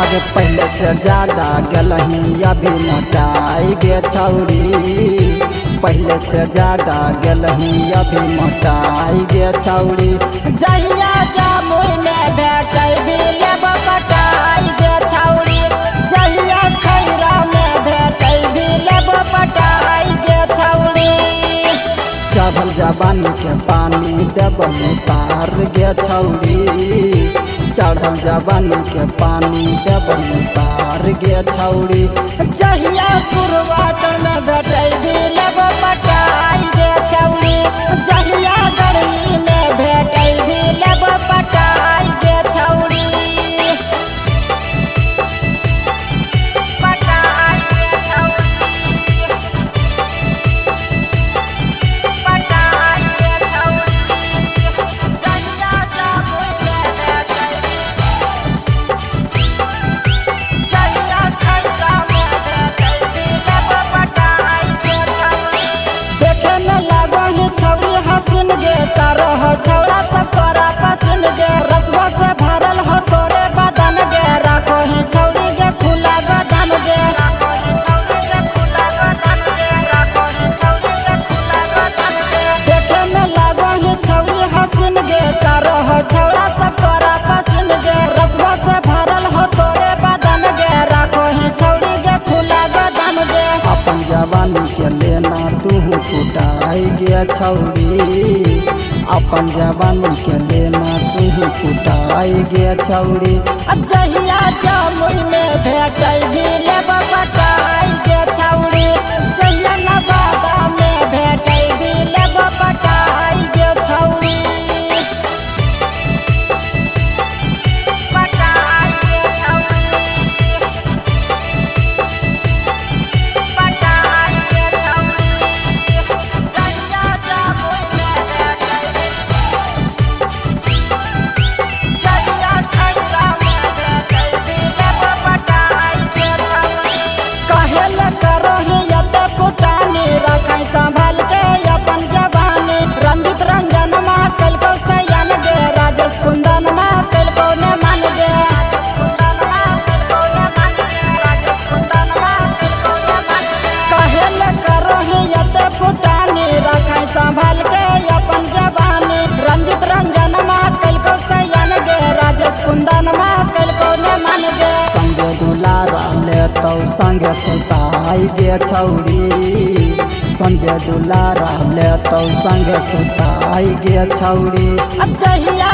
अगे पहले से ज्यादा गलही अभी मोटाई गे छौरी, पहले से ज्यादा गलही अभी मोटाई गे छौरी। जहिया जामुन में भेटै भी लेब पटाई गे छौरी, जहिया खैरा में भेटै भी लेब पटाई गे छौरी। चढ़ल जवानी के पानी देब उतार गे छौरी, चढ़ल जवानी के पानी देब उतार गे छौरी। जहिया कुरवाटर में भेटै भी लेब पटाई गे छौरी, जहिया गर्मी में भेटै भी लेब पटाई गे छौरी। छौड़ा सब तोरा पसंद गे, रसवा से भरल हो तोरे बदन गे, राखो ही छौड़ी गे खुला बदन गे। देखे में लागो ही छौड़ी हसीन गे, करो हो छौड़ा सब तोरा पसंद गे, रसवा से भरल हो तोरे बदन गे, राखो ही छौड़ी गे खुला बदन गे। अपन जवानी के लेना तू कुटाई गे छौड़ी, अपन जवानी के लेना तू कुटाई गे छौरी। जहिया जामुन में भेटै भी लेब पटाई गे छौरी, जहिया नवादा में भेटै भी लेब पटाई गे छौरी। संभाल के अपन जवानी, रंजित रंजन मा कल को सयान गे, राजेश कुंदन मा कल को ने मान गे। कहेल करो ही यते फुटानी, रखाई संभाल के अपन जवानी, रंजित रंजन मा कल को सयान गे, राजेश कुंदन मा कल को ने मान गे। संगे दुलारा ले तो संगे सुताई गे छौरी, संजय दुलारा ले तो संगे सुताई गे छौरी। जहिया